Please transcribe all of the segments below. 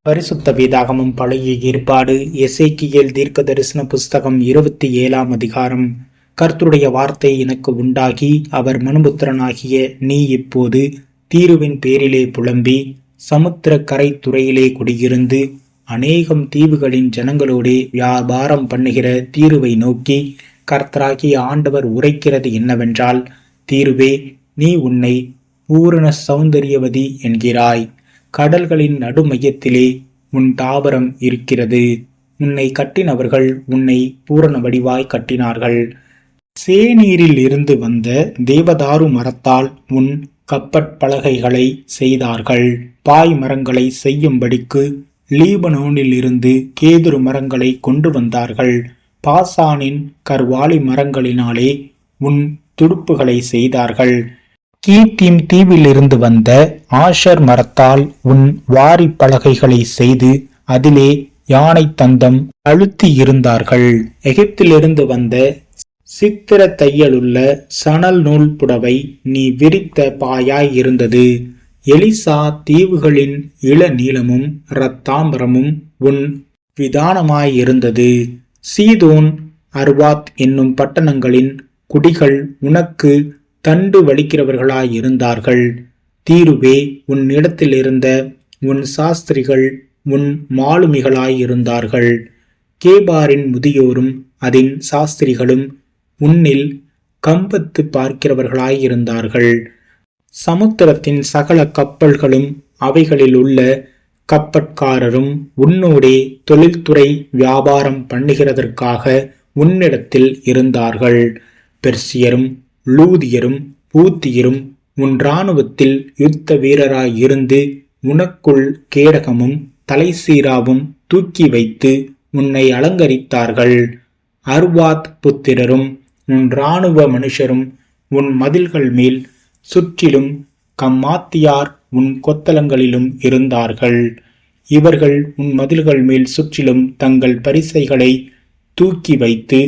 பரிசுத்த வேதாகமம் பழைய ஏற்பாடு எசேக்கியேல் தீர்க்க தரிசன புஸ்தகம் 27ஆம் அதிகாரம். கர்த்தருடைய வார்த்தை எனக்கு உண்டாகி, அவர் மனுபுத்திரனாகிய நீ இப்போது தீருவின் பேரிலே புலம்பி சமுத்திர கரை துறையிலே குடியிருந்து அநேகம் தீவுகளின் ஜனங்களோடே வியாபாரம் பண்ணுகிற தீருவை நோக்கி, கர்த்தராகிய ஆண்டவர் உரைக்கிறது என்னவென்றால், தீருவே, நீ உன்னை பூரண சௌந்தரியவதி என்கிறாய். கடல்களின் நடுமையத்திலே உன் தாவரம் இருக்கிறது. உன்னை கட்டினவர்கள் உன்னை பூரண வடிவாய் கட்டினார்கள். சேநீரில் இருந்து வந்த தேவதாரு மரத்தால் உன் கப்பற்பலகைகளை செய்தார்கள். பாய் மரங்களை செய்யும்படிக்கு லீபனோனில் இருந்து கேதுரு மரங்களை கொண்டு வந்தார்கள். பாசானின் கர்வாலி மரங்களினாலே உன் துடுப்புகளை செய்தார்கள். கீத்தீம் தீவிலிருந்து வந்த ஆஷர் மரத்தால் உன் வாரி பலகைகளை செய்து அதிலே யானை தந்தம் அழுத்தி இருந்தார்கள். எகிப்திலிருந்து வந்த சித்திர தையலுள்ள சணல் நூல் புடவை நீ விரித்த பாயாய் இருந்தது. எலிசா தீவுகளின் இளநீளமும் இரத்தாம்பரமும் உன் விதானமாயிருந்தது. சீதோன் அர்வாத் என்னும் பட்டணங்களின் குடிகள் உனக்கு தண்டு வலிக்கிறவர்களாயிருந்தார்கள். தீருவே, உன் இடத்தில் இருந்த உன் சாஸ்திரிகள் உன் மாலுமிகளாயிருந்தார்கள். கேபாரின் முதியோரும் அதன் சாஸ்திரிகளும் உன்னில் கம்பத்து பார்க்கிறவர்களாயிருந்தார்கள். சமுத்திரத்தின் சகல கப்பல்களும் அவைகளில் உள்ள கப்பற்காரரும் உன்னோடே தொழில்துறை வியாபாரம் பண்ணுகிறதற்காக உன்னிடத்தில் இருந்தார்கள். பெர்சியரும் லூதியரும் பூத்தியரும் உன் இராணுவத்தில் யுத்த வீரராயிருந்து உனக்குள் கேடகமும் தலைசீராவும் தூக்கி வைத்து உன்னை அலங்கரித்தார்கள். அர்வாத் புத்திரரும் உன் இராணுவ மனுஷரும் உன் மதில்கள் மேல் சுற்றிலும் கம்மாத்தியார் உன் கொத்தளங்களிலும் இருந்தார்கள். இவர்கள் உன் மதில்கள் மேல் சுற்றிலும் தங்கள் பரிசைகளை தூக்கி வைத்து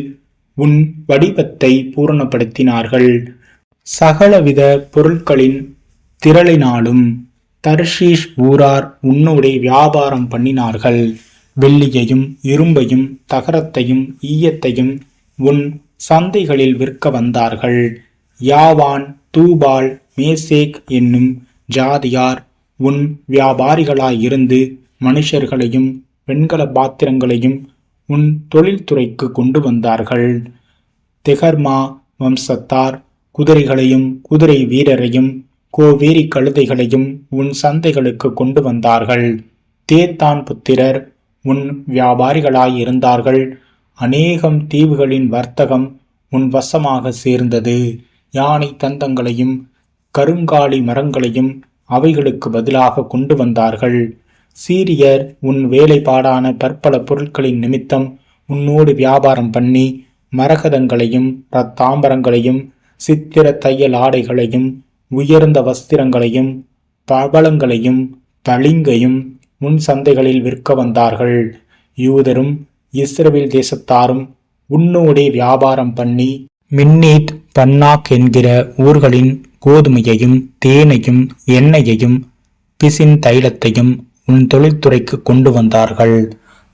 உன் வடிவத்தை பூரணப்படுத்தினார்கள். சகலவித பொருட்களின் திரளினாலும் தர்ஷீஷ் ஊரார் உன்னோடே வியாபாரம் பண்ணினார்கள். வெள்ளியையும் இரும்பையும் தகரத்தையும் ஈயத்தையும் உன் சந்தைகளில் விற்க வந்தார்கள். யாவான், தூபால், மேசேக் என்னும் ஜாதியார் உன் வியாபாரிகளாயிருந்து மனுஷர்களையும் வெண்கல பாத்திரங்களையும் உன் தொழில்துறைக்கு கொண்டு வந்தார்கள். தெகர்மா வம்சத்தார் குதிரைகளையும் குதிரை வீரரையும் கோவேரி கழுதைகளையும் உன் சந்தைகளுக்கு கொண்டு வந்தார்கள். தேத்தான் புத்திரர் உன் வியாபாரிகளாயிருந்தார்கள். அநேகம் தீவுகளின் வர்த்தகம் உன் வசமாக சேர்ந்தது. யானை தந்தங்களையும் கருங்காலி மரங்களையும் அவைகளுக்கு பதிலாக கொண்டு வந்தார்கள். சீரியர் உன் வேலைப்பாடான பற்பல பொருட்களின் நிமித்தம் உன்னோடு வியாபாரம் பண்ணி மரகதங்களையும் இரத்தாம்பரங்களையும் சித்திர தையல் ஆடைகளையும் உயர்ந்த வஸ்திரங்களையும் பவளங்களையும் பளிங்கையும் உன் சந்தைகளில் விற்க வந்தார்கள். யூதரும் இஸ்ரவேல் தேசத்தாரும் உன்னோடே வியாபாரம் பண்ணி மின்னீத், பன்னாக் என்கிற ஊர்களின் கோதுமையையும் தேனையும் எண்ணெயையும் பிசின் தைலத்தையும் உன் தொழில்துறைக்கு கொண்டு வந்தார்கள்.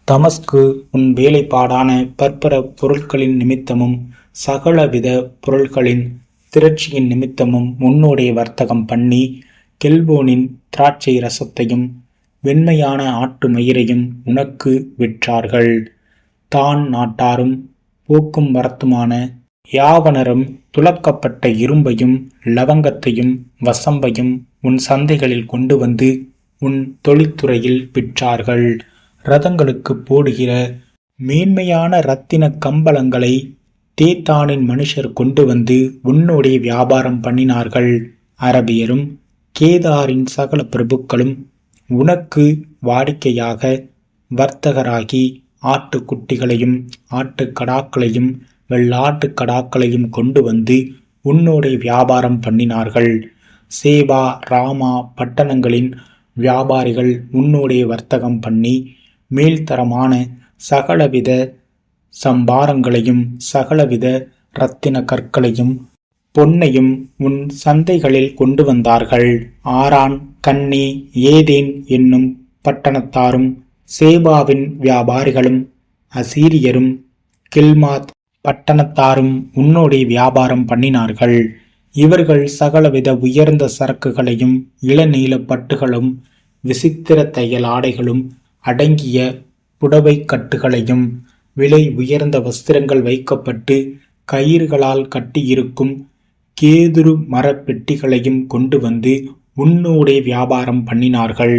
தமஸ்கு உன் வேலைப்பாடான பற்பர பொருட்களின் நிமித்தமும் சகலவித பொருட்களின் திரட்சியின் நிமித்தமும் உன்னோடைய வர்த்தகம் பண்ணி கெல்போனின் திராட்சை ரசத்தையும் வெண்மையான ஆட்டு மயிரையும் உனக்கு விற்றார்கள். தான் நாட்டாரும் போக்கும் வரத்துமான யாவனரும் துலக்கப்பட்ட இரும்பையும் லவங்கத்தையும் வசம்பையும் உன் சந்தைகளில் கொண்டு வந்து உன் தொழில்துறையில் விற்றார்கள். ரதங்களுக்கு போடுகிற மேன்மையான இரத்தின கம்பளங்களை தேத்தானின் மனுஷர் கொண்டு வந்து உன்னோடைய வியாபாரம் பண்ணினார்கள். அரபியரும் கேதாரின் சகல பிரபுக்களும் உனக்கு வாடிக்கையாக வர்த்தகராகி ஆட்டுக்குட்டிகளையும் ஆட்டுக்கடாக்களையும் வெள்ளாட்டு கடாக்களையும் கொண்டு வந்து உன்னோடைய வியாபாரம் பண்ணினார்கள். சேபா, ராமா பட்டணங்களின் வியாபாரிகள் உன்னோடைய வர்த்தகம் பண்ணி மேல்தரமான சகலவித சம்பாரங்களையும் சகலவித இரத்தின கற்களையும் பொன்னையும் உன் சந்தைகளில் கொண்டு வந்தார்கள். ஆரான், கன்னி, ஏதேன் என்னும் பட்டணத்தாரும் சேபாவின் வியாபாரிகளும் அசீரியரும் கில்மாத் பட்டணத்தாரும் உன்னோடே வியாபாரம் பண்ணினார்கள். இவர்கள் சகலவித உயர்ந்த சரக்குகளையும் இளநீல பட்டுகளும் விசித்திர தையல் ஆடைகளும் அடங்கிய புடவை கட்டுகளையும் விலை உயர்ந்த வஸ்திரங்கள் வைக்கப்பட்டு கயிறுகளால் கட்டியிருக்கும் கேதுரு மரப்பெட்டிகளையும் கொண்டு வந்து உன்னோடே வியாபாரம் பண்ணினார்கள்.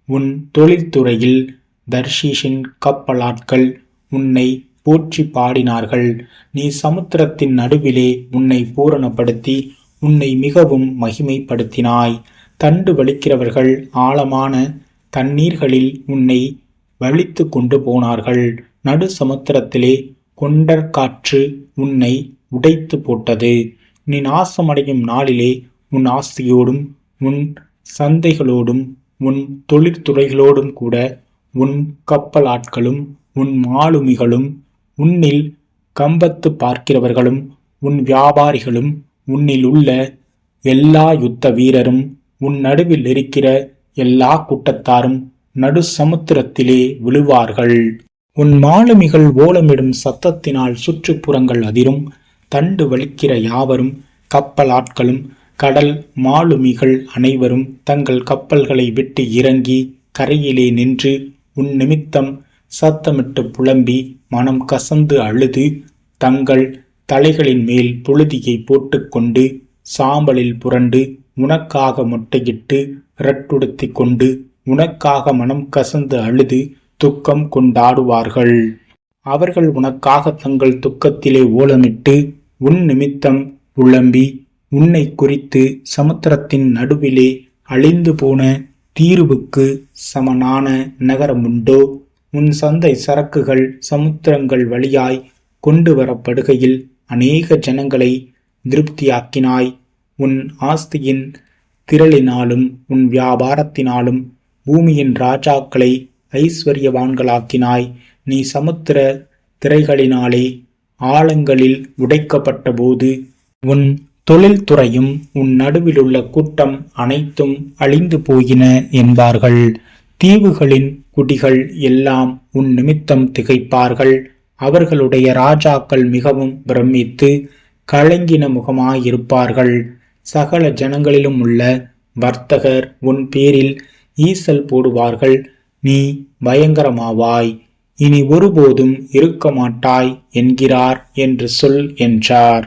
உன் தொழில்துறையில் தர்ஷீஷின் கப்பலாட்கள் உன்னை போற்றி பாடினார்கள். நீ சமுத்திரத்தின் நடுவிலே உன்னை பூரணப்படுத்தி உன்னை மிகவும் மகிமைப்படுத்தினாய். தண்டு வலிக்கிறவர்கள் ஆழமான தண்ணீர்களில் உன்னை வலித்து கொண்டு போனார்கள். நடு சமுத்திரத்திலே கொண்டற்காற்று உன்னை உடைத்து போட்டது. நீ நாசமடையும் நாளிலே உன் ஆஸ்தியோடும் உன் சந்தைகளோடும் உன் தொழிற்துறைகளோடும் கூட உன் கப்பலாட்களும் உன் மாலுமிகளும் உன்னில் கம்பத்து பார்க்கிறவர்களும் உன் வியாபாரிகளும் உன்னில் உள்ள எல்லா யுத்த வீரரும் உன் நடுவில் இருக்கிற எல்லா கூட்டத்தாரும் நடு சமுத்திரத்திலே விழுவார்கள். உன் மாலுமிகள் ஓலமிடும் சத்தத்தினால் சுற்றுப்புறங்கள் அதிரும். தண்டு வலிக்கிற யாவரும் கப்பலாட்களும் கடல் மாலுமிகள் அனைவரும் தங்கள் கப்பல்களை விட்டு இறங்கி கரையிலே நின்று உன் நிமித்தம் சத்தமிட்டு புலம்பி மனம் கசந்து அழுது தங்கள் தலைகளின் மேல் புழுதியை போட்டுக்கொண்டு சாம்பலில் புரண்டு உனக்காக மொட்டையிட்டு இரட்டுடுத்தி கொண்டு உனக்காக மனம் கசந்து அழுது துக்கம் கொண்டாடுவார்கள். அவர்கள் உனக்காக தங்கள் துக்கத்திலே ஓலமிட்டு உன் நிமித்தம் புலம்பி உன்னை குறித்து சமுத்திரத்தின் நடுவிலே அழிந்து போன தீருவுக்கு சமனான நகரமுண்டோ? உன் சந்தை சரக்குகள் சமுத்திரங்கள் வழியாய் கொண்டு வரப்படுகையில் அநேக ஜனங்களை திருப்தியாக்கினாய். உன் ஆஸ்தியின் திரளினாலும் உன் வியாபாரத்தினாலும் பூமியின் ராஜாக்களை ஐஸ்வர்யவான்களாக்கினாய். நீ சமுத்திர திரைகளினாலே ஆழங்களில் உடைக்கப்பட்ட போது உன் தொழில்துறையும் உன் நடுவிலுள்ள கூட்டம் அனைத்தும் அழிந்து போயின என்பார்கள். தீவுகளின் குடிகள் எல்லாம் உன் நிமித்தம் திகைப்பார்கள். அவர்களுடைய ராஜாக்கள் மிகவும் பிரமித்து கலங்கின முகமாயிருப்பார்கள். சகல ஜனங்களிலும் உள்ள வர்த்தகர் உன் பேரில் ஈசல் போடுவார்கள். நீ பயங்கரமாவாய், இனி ஒருபோதும் இருக்க மாட்டாய் என்கிறார் என்று சொல் என்றார்.